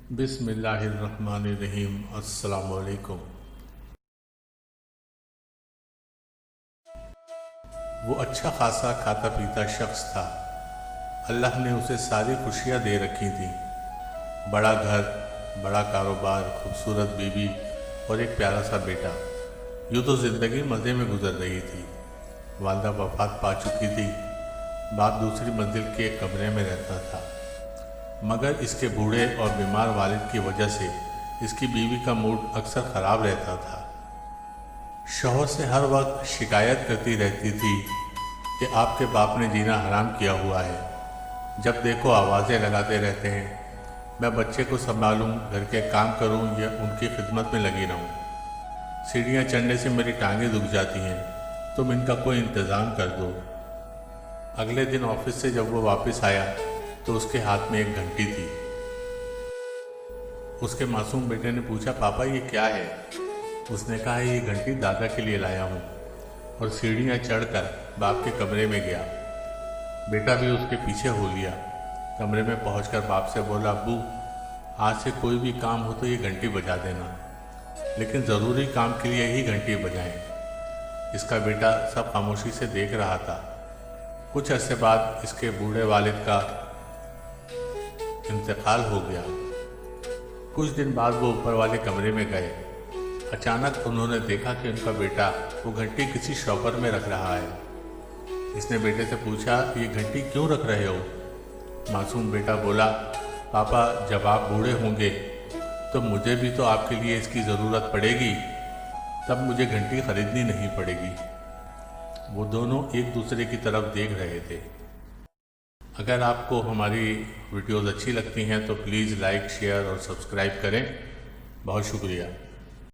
बिस्मिल्लाहिर्रहमानिर्रहीम। अस्सलाम वालेकुम। वो अच्छा खासा खाता पीता शख्स था। अल्लाह ने उसे सारी खुशियाँ दे रखी थीं। बड़ा घर, बड़ा कारोबार, खूबसूरत बीवी और एक प्यारा सा बेटा। यूँ तो ज़िंदगी मज़े में गुजर रही थी। वालिदा वफ़ात पा चुकी थी। बाप दूसरी मंजिल के एक कमरे में रहता था, मगर इसके बूढ़े और बीमार वालिद की वजह से इसकी बीवी का मूड अक्सर ख़राब रहता था। शौहर से हर वक्त शिकायत करती रहती थी कि आपके बाप ने जीना हराम किया हुआ है। जब देखो आवाज़ें लगाते रहते हैं। मैं बच्चे को संभालूं, घर के काम करूं या उनकी खिदमत में लगी रहूं। सीढ़ियां चढ़ने से मेरी टांगें दुख जाती हैं, तुम इनका कोई इंतज़ाम कर दो। अगले दिन ऑफिस से जब वो वापस आया तो उसके हाथ में एक घंटी थी। उसके मासूम बेटे ने पूछा, पापा ये क्या है? उसने कहा, ये घंटी दादा के लिए लाया हूँ, और सीढ़ियाँ चढ़कर बाप के कमरे में गया। बेटा भी उसके पीछे हो लिया। कमरे में पहुंचकर बाप से बोला, अब्बू आज से कोई भी काम हो तो ये घंटी बजा देना, लेकिन ज़रूरी काम के लिए ही घंटी बजाएं। इसका बेटा सब खामोशी से देख रहा था। कुछ अरसे बाद इसके बूढ़े वालिद का इंतकाल हो गया। कुछ दिन बाद वो ऊपर वाले कमरे में गए। अचानक उन्होंने देखा कि उनका बेटा वो घंटी किसी शॉपर में रख रहा है। इसने बेटे से पूछा, ये घंटी क्यों रख रहे हो? मासूम बेटा बोला, पापा जब आप बूढ़े होंगे तो मुझे भी तो आपके लिए इसकी ज़रूरत पड़ेगी, तब मुझे घंटी खरीदनी नहीं पड़ेगी। वो दोनों एक दूसरे की तरफ देख रहे थे। अगर आपको हमारी वीडियोज़ अच्छी लगती हैं तो प्लीज़ लाइक, शेयर और सब्सक्राइब करें। बहुत शुक्रिया।